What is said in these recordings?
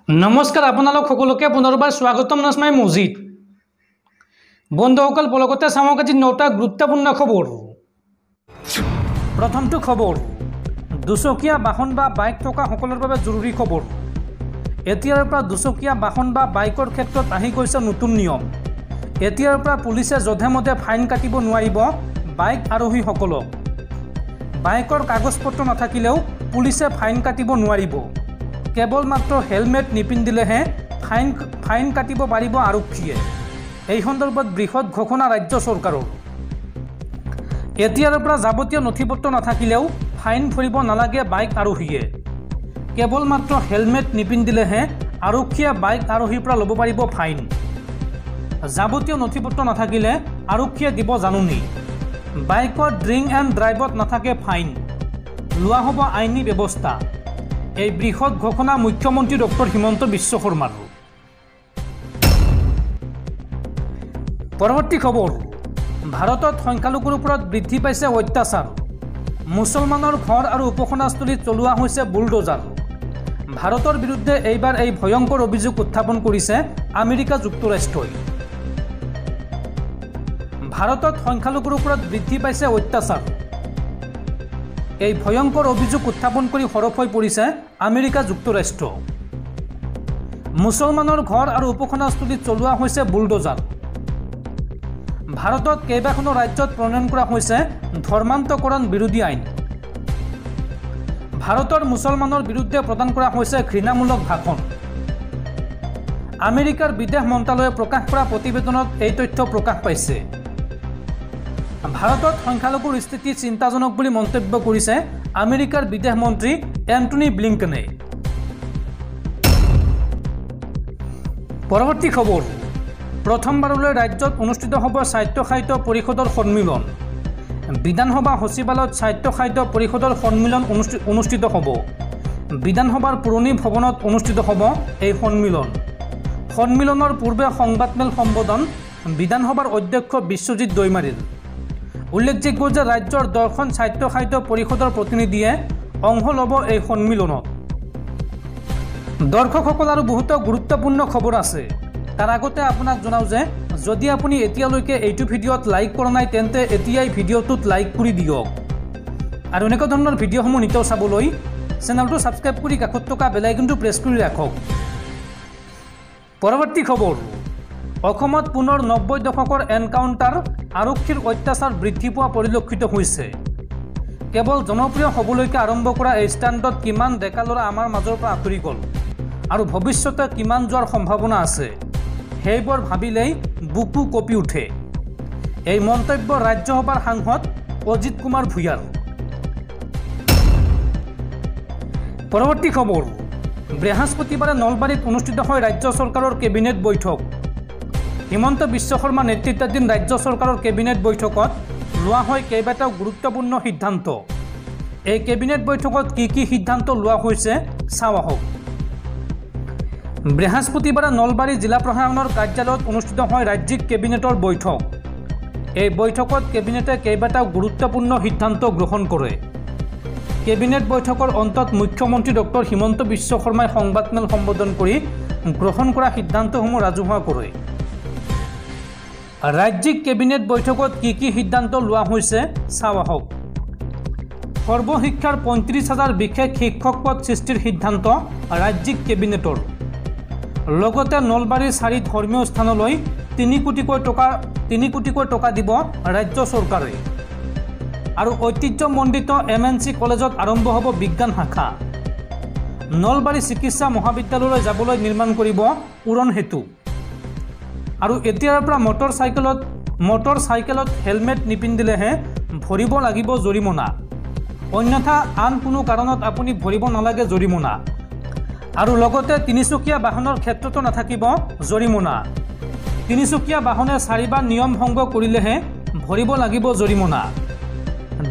नमस्कार आपनालोक सकलोके पुनर्बार स्वागतम नाजमाई मजिद बंधुসকল पलकते चाওক আজি 9টা গুৰুত্বপূৰ্ণ খবৰ। প্ৰথমটো খবৰ দুচকীয়া বাহন বা বাইক থকা সকলৰ বাবে জৰুৰী খবৰ। এতিয়াৰ পৰা দুচকীয়া বাহন বা বাইকৰ ক্ষেত্ৰত আহি গৈছে নতুন নিয়ম। এতিয়াৰ পৰা পুলিচে যধেমতে ফাইন কাটিব নোৱাৰিব বাইক আৰোহী সকলক। বাইকৰ কাগজ পত্ৰ নাথাকিলেও পুলিচে ফাইন কাটিব নোৱাৰিব। কেৱল মাত্ৰ হেলমেট নিপিন্ধিলেহে ফাইন কাটিব পাৰিব আৰক্ষীয়ে। এই সন্দৰ্ভত বৃহৎ ঘোষণা ৰাজ্য চৰকাৰৰ। এতিয়াৰ পৰা যাৱতীয় নথিপত্ৰ নাথাকিলেও ফাইন ভৰিব নালাগে বাইক আৰোহীয়ে। কেৱল মাত্ৰ হেলমেট নিপিন্ধিলেহে আৰক্ষীয়ে বাইক আৰোহীৰ পৰা ল'ব পাৰিব ফাইন। যাৱতীয় নথিপত্ৰ নাথাকিলে আৰক্ষীয়ে দিব জাননী। বাইকত ড্ৰিংক এণ্ড ড্ৰাইভত নাথাকে ফাইন, লোৱা হ'ব আইনী ব্যৱস্থা। এই বৃহৎ ঘোষণা মুখ্যমন্ত্ৰী ডক্টৰ হিমন্ত বিশ্ব শৰ্মাৰ। পৰৱৰ্তী খবৰ ভাৰতত সংখ্যালঘুৰ ওপৰত বৃদ্ধি পাইছে অত্যাচাৰ। মুছলমানৰ ঘৰ আৰু উপাসনাস্থলীত চলোৱা হৈছে বুলডোজাৰ। ভাৰতৰ বিৰুদ্ধে এইবাৰ এই ভয়ংকৰ অভিযোগ উত্থাপন কৰিছে আমেৰিকা যুক্তৰাষ্ট্ৰই। ভাৰতত সংখ্যালঘুৰ ওপৰত বৃদ্ধি পাইছে অত্যাচাৰ। এই ভয়ংকৰ অভিযোগ উত্থাপন কৰি সৰব হৈ পৰিছে আমেৰিকা যুক্তৰাষ্ট্ৰ। মুছলমানৰ ঘৰ আৰু উপাসনাস্থলীত চলোৱা হৈছে বুলডোজাৰ। ভাৰতত কেইবাখনো ৰাজ্যত প্ৰণয়ন কৰা হৈছে ধৰ্মান্তকৰণ বিৰোধী আইন। ভাৰতৰ মুছলমানৰ বিৰুদ্ধে প্ৰদান কৰা হৈছে ঘৃণামূলক ভাষণ। আমেৰিকাৰ বিদেশ মন্ত্ৰালয়ে প্ৰকাশ কৰা প্ৰতিবেদনত এই তথ্য প্ৰকাশ পাইছে। ভাৰতত সংখ্যালঘুৰ স্থিতি চিন্তাজনক বুলি মন্তব্য কৰিছে আমেৰিকাৰ বিদেশ মন্ত্ৰী এণ্টনি ব্লিংকেনে। পৰৱৰ্তী খবৰ প্ৰথমবাৰলৈ ৰাজ্যত অনুষ্ঠিত হ'ব স্বায়ত্তশাসিত পৰিষদৰ সন্মিলন। বিধানসভা সচিবালয়ত স্বায়ত্তশাসিত পৰিষদৰ সন্মিলন অনুষ্ঠিত হ'ব। বিধানসভাৰ পুৰণি ভৱনত অনুষ্ঠিত হ'ব এই সন্মিলন। সন্মিলনৰ পূৰ্বে সংবাদমেল সম্বোধন বিধানসভাৰ অধ্যক্ষ বিশ্বজিৎ দৈমাৰীৰ। উল্লেখযোগ্য যে ৰাজ্যৰ 10খন স্বায়ত্তশাসিত পৰিষদৰ প্ৰতিনিধিয়ে অংশ ল'ব এই সন্মিলনত। দৰ্শকসকল আৰু বহুতো গুৰুত্বপূৰ্ণ খবৰ আছে। তাৰ আগতে আপোনাক জনাওঁ যে যদি আপুনি এতিয়ালৈকে এইটো ভিডিঅ'ত লাইক কৰা নাই তেন্তে এতিয়াই ভিডিঅ'টোত লাইক কৰি দিয়ক। আৰু এনেকুৱা ধৰণৰ ভিডিঅ'সমূহ নিতৌ চাবলৈ চেনেলটো ছাবস্ক্ৰাইব কৰি কাষত থকা বেল আইকনটো প্ৰেছ কৰি ৰাখক। পৰৱৰ্তী খবৰ অসমত পুনৰ 90 দশকৰ এনকাউণ্টাৰ, আৰক্ষীৰ অত্যাচাৰ বৃদ্ধি পোৱা পৰিলক্ষিত হৈছে। কেৱল জনপ্ৰিয় হ'বলৈকে আৰম্ভ কৰা এই ষ্টাণ্ডত কিমান ডেকা ল'ৰা আমাৰ মাজৰ পৰা আঁতৰি গ'ল আৰু ভৱিষ্যতে কিমান যোৱাৰ সম্ভাৱনা আছে সেইবোৰ ভাবিলেই বুকু কঁপি উঠে। এই মন্তব্য ৰাজ্যসভাৰ সাংসদ অজিত কুমাৰ ভূঞাৰ। পৰৱৰ্তী খবৰ বৃহস্পতিবাৰে নলবাৰীত অনুষ্ঠিত হয় ৰাজ্য চৰকাৰৰ কেবিনেট বৈঠক। হিমন্ত বিশ্ব শৰ্মা নেতৃত্বাধীন ৰাজ্য চৰকাৰৰ কেবিনেট বৈঠকত লোৱা হয় কেইবাটাও গুৰুত্বপূৰ্ণ সিদ্ধান্ত। এই কেবিনেট বৈঠকত কি সিদ্ধান্ত লোৱা হৈছে চাওঁ আহক। বৃহস্পতিবাৰে নলবাৰী জিলা প্ৰশাসনৰ কাৰ্যালয়ত অনুষ্ঠিত হয় ৰাজ্যিক কেবিনেটৰ বৈঠক। এই বৈঠকত কেবিনেটে কেইবাটাও গুৰুত্বপূৰ্ণ সিদ্ধান্ত গ্ৰহণ কৰে। কেবিনেট বৈঠকৰ অন্তত মুখ্যমন্ত্ৰী ডক্টৰ হিমন্ত বিশ্ব শৰ্মাই সংবাদমেল সম্বোধন কৰি গ্ৰহণ কৰা সিদ্ধান্তসমূহ ৰাজহুৱা কৰে। ৰাজ্যিক কেবিনেট বৈঠকত কি সিদ্ধান্ত লোৱা হৈছে চাওঁ আহক। সৰ্বশিক্ষাৰ 35,000 বিশেষ শিক্ষক পদ সৃষ্টিৰ সিদ্ধান্ত ৰাজ্যিক কেবিনেটৰ। লগতে নলবাৰীৰ 4 ধৰ্মীয় স্থানলৈ 3 কোটিকৈ টকা দিব ৰাজ্য চৰকাৰে। আৰু ঐতিহ্যমণ্ডিত MNC কলেজত আৰম্ভ হ'ব বিজ্ঞান শাখা। নলবাৰী চিকিৎসা মহাবিদ্যালয়লৈ যাবলৈ নিৰ্মাণ কৰিব উৰণ সেতু। আৰু এতিয়াৰ পৰা মটৰ চাইকেলত হেলমেট নিপিন্ধিলেহে ভৰিব লাগিব জৰিমনা, অন্যথা আন কোনো কাৰণত আপুনি ভৰিব নালাগে জৰিমনা। আৰু লগতে তিনিচকীয়া বাহনৰ ক্ষেত্ৰতো নাথাকিব জৰিমনা। তিনিচকীয়া বাহনে 4 বাৰ নিয়ম ভংগ কৰিলেহে ভৰিব লাগিব জৰিমনা।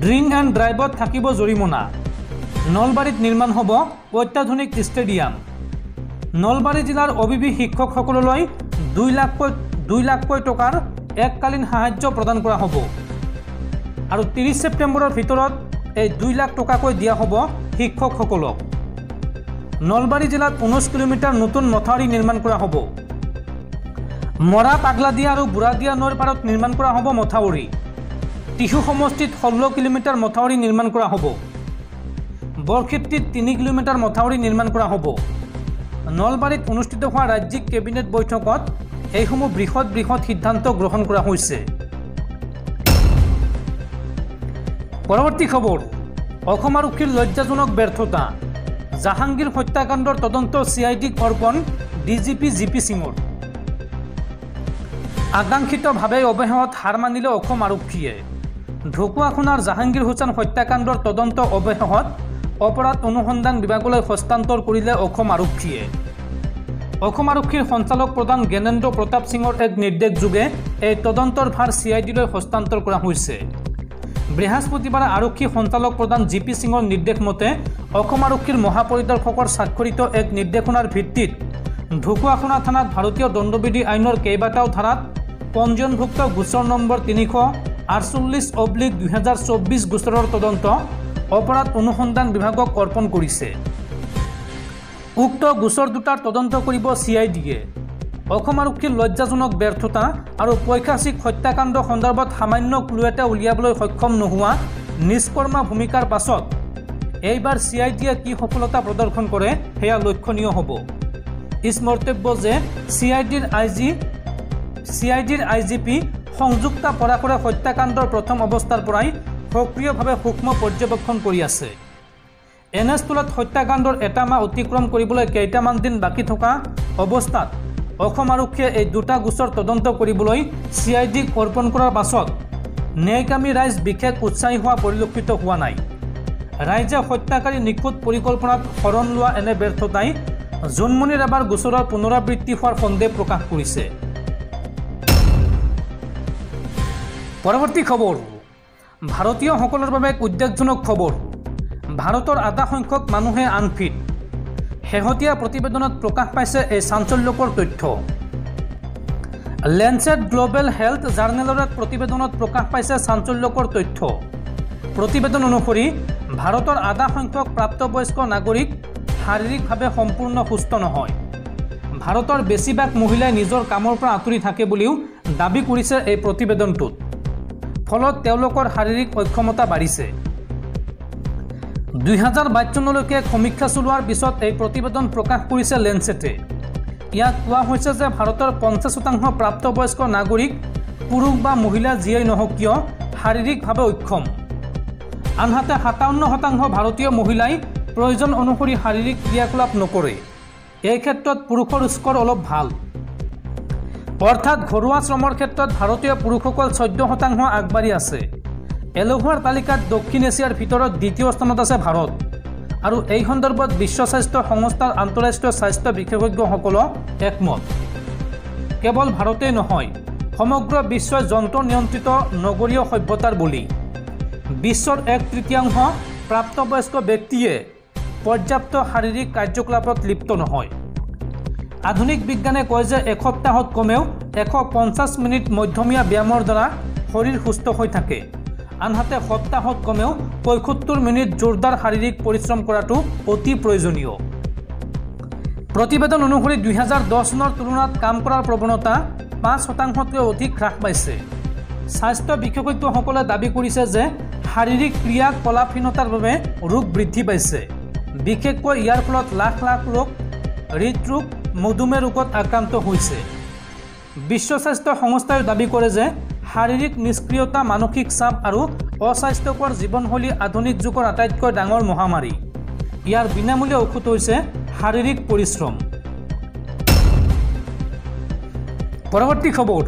ড্ৰিংক এণ্ড ড্ৰাইভত থাকিব জৰিমনা। নলবাৰীত নিৰ্মাণ হ'ব অত্যাধুনিক ষ্টেডিয়াম। নলবাৰী জিলাৰ অবিবি শিক্ষকসকললৈ 2 লাখকৈ টকাৰ এককালীন সাহায্য প্ৰদান কৰা হ'ব। আৰু 30 ছেপ্টেম্বৰৰ ভিতৰত এই 2 লাখ টকাকৈ দিয়া হ'ব শিক্ষকসকলক। নলবাৰী জিলাত 19 কিলোমিটাৰ নতুন মথাউৰি নিৰ্মাণ কৰা হ'ব। মৰা পাগলাদিয়া আৰু বুঢ়াদিয়া নৈৰ পাৰত নিৰ্মাণ কৰা হ'ব মথাউৰি। টিহু সমষ্টিত 16 কিলোমিটাৰ মথাউৰি নিৰ্মাণ কৰা হ'ব। বৰক্ষেত্ৰীত 3 কিলোমিটাৰ মথাউৰি নিৰ্মাণ কৰা হ'ব। নলবাৰীত অনুষ্ঠিত হোৱা ৰাজ্যিক কেবিনেট বৈঠকত এইসমূহ বৃহৎ বৃহৎ সিদ্ধান্ত গ্ৰহণ কৰা হৈছে। পৰৱৰ্তী খবৰ, অসম আৰক্ষীৰ লজ্জাজনক ব্যৰ্থতা। জাহাংগীৰ হত্যাকাণ্ডৰ তদন্ত CIDক অৰ্পণ DGP GP সিঙৰ। আকাংক্ষিতভাৱে অৱশেষত হাৰ মানিলে অসম আৰক্ষীয়ে। ঢকুৱাখানাৰ জাহাংগীৰ হুছেইন হত্যাকাণ্ডৰ তদন্ত অৱশেষত অপৰাধ অনুসন্ধান বিভাগলৈ হস্তান্তৰ কৰিলে অসম আৰক্ষীয়ে। অসম আৰক্ষীৰ সঞ্চালক প্ৰধান জ্ঞানেন্দ্ৰ প্ৰতাপ সিঙৰ এক নিৰ্দেশযোগে এই তদন্তৰ ভাৰ CIDলৈ হস্তান্তৰ কৰা হৈছে। বৃহস্পতিবাৰে আৰক্ষী সঞ্চালক প্ৰধান GP সিঙৰ নিৰ্দেশ মতে অসম আৰক্ষীৰ মহাপৰিদৰ্শকৰ স্বাক্ষৰিত এক নিৰ্দেশনাৰ ভিত্তিত ঢকুৱাখানা থানাত ভাৰতীয় দণ্ডবিধি আইনৰ কেইবাটাও ধাৰাত পঞ্জীয়নভুক্ত গোচৰ নম্বৰ 348/2024 গোচৰৰ তদন্ত অপৰাধ অনুসন্ধান বিভাগক অৰ্পণ কৰিছে। উক্ত গোচৰ দুটাৰ তদন্ত কৰিব CIDয়ে। অসম আৰক্ষীৰ লজ্জাজনক ব্যৰ্থতা আৰু পৈশাচিক হত্যাকাণ্ড সন্দৰ্ভত সামান্য ক্লু এটা উলিয়াবলৈ সক্ষম নোহোৱা নিষ্কৰ্মা ভূমিকাৰ পাছত এইবাৰ CIDয়ে কি সফলতা প্ৰদৰ্শন কৰে সেয়া লক্ষণীয় হ'ব। স্মৰ্তব্য যে CIDৰ IGP সংযুক্তা পৰাশৰে হত্যাকাণ্ডৰ প্ৰথম অৱস্থাৰ পৰাই সক্ৰিয়ভাৱে সূক্ষ্ম পৰ্যবেক্ষণ কৰি আছে। এনেস্থলত হত্যাকাণ্ডৰ এটা মাহ অতিক্ৰম কৰিবলৈ কেইটামান দিন বাকী থকা অৱস্থাত অসম আৰক্ষীয়ে এই দুটা গোচৰ তদন্ত কৰিবলৈ CIDক অৰ্পণ কৰাৰ পাছত ন্যায়কামী ৰাইজ বিশেষ উৎসাহী হোৱা পৰিলক্ষিত হোৱা নাই। ৰাইজে হত্যাকাৰী নিখুঁত পৰিকল্পনাত শৰণ লোৱা এনে ব্যৰ্থতাই জোনমণিৰ এবাৰ গোচৰৰ পুনৰাবৃত্তি হোৱাৰ সন্দেহ প্ৰকাশ কৰিছে। পৰৱৰ্তী খবৰ, ভাৰতীয়সকলৰ বাবে এক উদ্বেগজনক খবৰ। ভাৰতৰ আধা সংখ্যক মানুহে আনফিট। শেহতীয়া প্ৰতিবেদনত প্ৰকাশ পাইছে এই চাঞ্চল্যকৰ তথ্য। লেঞ্চেট গ্লোবেল হেল্থ জাৰ্নেলৰ এক প্ৰতিবেদনত প্ৰকাশ পাইছে চাঞ্চল্যকৰ তথ্য। প্ৰতিবেদন অনুসৰি ভাৰতৰ আধা সংখ্যক প্ৰাপ্তবয়স্ক নাগৰিক শাৰীৰিকভাৱে সম্পূৰ্ণ সুস্থ নহয়। ভাৰতৰ বেছিভাগ মহিলাই নিজৰ কামৰ পৰা আঁতৰি থাকে বুলিও দাবী কৰিছে এই প্ৰতিবেদনটোত। ফলত তেওঁলোকৰ শাৰীৰিক অক্ষমতা বাঢ়িছে। 2022 চনলৈকে সমীক্ষা চলোৱাৰ পিছত এই প্ৰতিবেদন প্ৰকাশ কৰিছে লেঞ্চেটে। ইয়াত কোৱা হৈছে যে ভাৰতৰ 50% প্ৰাপ্তবয়স্ক নাগৰিক পুৰুষ বা মহিলা যিয়েই নহওক কিয় শাৰীৰিকভাৱে অক্ষম। আনহাতে 57% ভাৰতীয় মহিলাই প্ৰয়োজন অনুসৰি শাৰীৰিক ক্ৰিয়াকলাপ নকৰে। এই ক্ষেত্ৰত পুৰুষৰ স্কৰ অলপ ভাল। অৰ্থাৎ ঘৰুৱা শ্ৰমৰ ক্ষেত্ৰত ভাৰতীয় পুৰুষসকল 14% আগবাঢ়ি আছে। এলেহুৱাৰ তালিকাত দক্ষিণ এছিয়াৰ ভিতৰত দ্বিতীয় স্থানত আছে ভাৰত। আৰু এই সন্দৰ্ভত বিশ্ব স্বাস্থ্য সংস্থাৰ আন্তঃৰাষ্ট্ৰীয় স্বাস্থ্য বিশেষজ্ঞসকল একমত। কেৱল ভাৰতেই নহয়, সমগ্ৰ বিশ্বই যন্ত্ৰ নিয়ন্ত্ৰিত নগৰীয় সভ্যতাৰ বলি। বিশ্বৰ 1/3 প্ৰাপ্তবয়স্ক ব্যক্তিয়ে পৰ্যাপ্ত শাৰীৰিক কাৰ্যকলাপত লিপ্ত নহয়। আধুনিক বিজ্ঞানে কয় যে এসপ্তাহত কমেও 150 মিনিট মধ্যমীয়া ব্যায়ামৰ দ্বাৰা শৰীৰ সুস্থ হৈ থাকে। আনহাতে সপ্তাহত কমেও 75 মিনিট জোৰদাৰ শাৰীৰিক পৰিশ্ৰম কৰাটো অতি প্ৰয়োজনীয়। প্ৰতিবেদন অনুসৰি 2010 চনৰ তুলনাত কাম কৰাৰ প্ৰৱণতা 5%তকৈ অধিক হ্ৰাস পাইছে। স্বাস্থ্য বিশেষজ্ঞসকলে দাবী কৰিছে যে শাৰীৰিক ক্ৰিয়া কলাপহীনতাৰ বাবে ৰোগ বৃদ্ধি পাইছে। বিশেষকৈ ইয়াৰ ফলত লাখ লাখ লোক হৃদৰোগ, মধুমেহ ৰোগত আক্ৰান্ত হৈছে। বিশ্ব স্বাস্থ্য সংস্থাই দাবী কৰে যে শাৰীৰিক নিষ্ক্ৰিয়তা, মানসিক চাপ আৰু অস্বাস্থ্যকৰ জীৱনশৈলী আধুনিক যুগৰ আটাইতকৈ ডাঙৰ মহামাৰী। ইয়াৰ বিনামূলীয়া ঔষধ হৈছে শাৰীৰিক পৰিশ্ৰম। পৰৱৰ্তী খবৰ,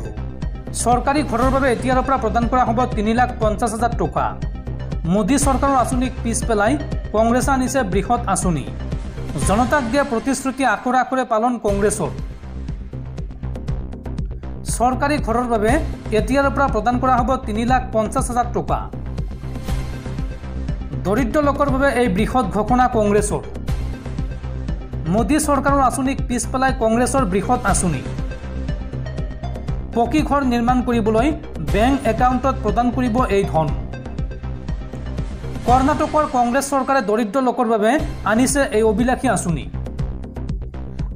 চৰকাৰী ঘৰৰ বাবে এতিয়াৰ পৰা প্ৰদান কৰা হ'ব 3,50,000 টকা। মোদী চৰকাৰৰ আঁচনিক পিছ পেলাই কংগ্ৰেছে আনিছে বৃহৎ আঁচনি। জনতাক দিয়া প্ৰতিশ্ৰুতি আখৰে আখৰে পালন কংগ্ৰেছৰ। চৰকাৰী ঘৰৰ বাবে এতিয়াৰ পৰা প্ৰদান কৰা হ'ব 3,50,000 টকা। দৰিদ্ৰ লোকৰ বাবে এই বৃহৎ ঘোষণা কংগ্ৰেছৰ। মোদী চৰকাৰৰ আঁচনিক পিছ পেলাই কংগ্ৰেছৰ বৃহৎ আঁচনি। পকী ঘৰ নিৰ্মাণ কৰিবলৈ বেংক একাউণ্টত প্ৰদান কৰিব এই ধন। কৰ্ণাটকৰ কংগ্ৰেছ চৰকাৰে দৰিদ্ৰ লোকৰ বাবে আনিছে এই অভিলাষী আঁচনি।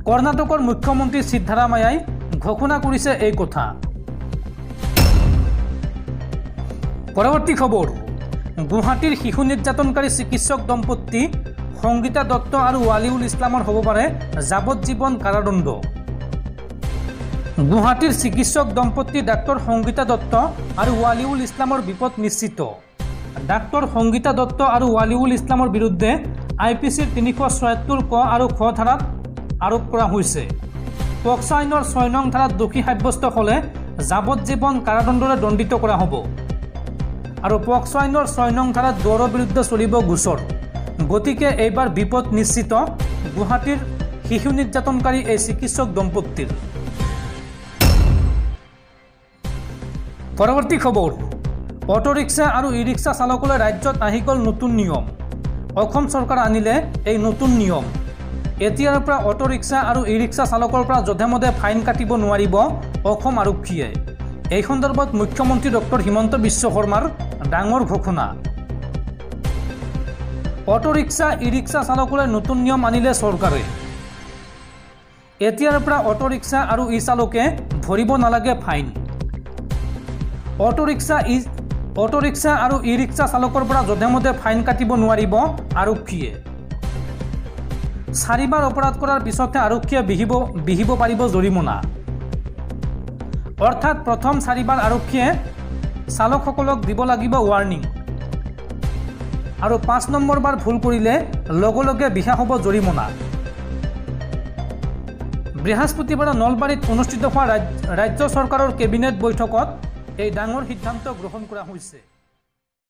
কৰ্ণাটকৰ মুখ্যমন্ত্ৰী সিদ্ধাৰামায়াই ঘোষণা কৰিছে এই কথা। পৰৱৰ্তী খবৰ, গুৱাহাটীৰ শিশু নিৰ্যাতনকাৰী চিকিৎসক দম্পতি সংগীতা দত্ত আৰু ৱালিউল ইছলামৰ হ'ব পাৰে যাৱজ্জীৱন কাৰাদণ্ড। গুৱাহাটীৰ চিকিৎসক দম্পতি ডাক্তৰ সংগীতা দত্ত আৰু ৱালিউল ইছলামৰ বিপদ নিশ্চিত। ডাক্তৰ সংগীতা দত্ত আৰু ৱালিউল ইছলামৰ বিৰুদ্ধে IPCৰ 376 ক আৰু খ ধাৰাত আৰোপ কৰা হৈছে। পক্সো আইনৰ 6 নং ধাৰাত দোষী সাব্যস্ত হ'লে যাৱজ্জীৱন কাৰাদণ্ডৰে দণ্ডিত কৰা হ'ব। আৰু পক্সো আইনৰ 6 নং ধাৰাত দুয়োৰ বিৰুদ্ধে চলিব গোচৰ। গতিকে এইবাৰ বিপদ নিশ্চিত গুৱাহাটীৰ শিশু নিৰ্যাতনকাৰী এই চিকিৎসক দম্পতিৰ। পৰৱৰ্তী খবৰ, অটোৰিক্সা আৰু ই ৰিক্সা চালকলৈ ৰাজ্যত আহি গ'ল নতুন নিয়ম। অসম চৰকাৰে আনিলে এই নতুন নিয়ম। এতিয়াৰ পৰা অটোৰিক্সা আৰু ই ৰিক্সা চালকৰ পৰা যধে মধে ফাইন কাটিব নোৱাৰিব অসম আৰক্ষীয়ে। এই সন্দৰ্ভত মুখ্যমন্ত্ৰী ডক্টৰ হিমন্ত বিশ্ব শৰ্মাৰ ডাঙৰ ঘোষণা। অটোৰিক্সা ই ৰিক্সা চালকলৈ নতুন নিয়ম আনিলে চৰকাৰে। এতিয়াৰ পৰা অটোৰিক্সা আৰু ই চালকে ভৰিব নালাগে ফাইন। অটোৰিক্সা আৰু ই ৰিক্সা চালকৰ পৰা যধে মধে ফাইন কাটিব নোৱাৰিব আৰক্ষীয়ে। 4 বাৰ অপৰাধ কৰাৰ পিছতহে আৰক্ষীয়ে বিহিব পাৰিব জৰিমনা। অৰ্থাৎ প্ৰথম 4 বাৰ আৰক্ষীয়ে চালকসকলক দিব লাগিব ৱাৰ্ণিং, আৰু 5 নম্বৰ বাৰ ভুল কৰিলে লগে লগে বিহা হ'ব জৰিমনা। বৃহস্পতিবাৰে নলবাৰীত অনুষ্ঠিত হোৱা ৰাজ্য চৰকাৰৰ কেবিনেট বৈঠকত এই ডাঙৰ সিদ্ধান্ত গ্ৰহণ কৰা হৈছে।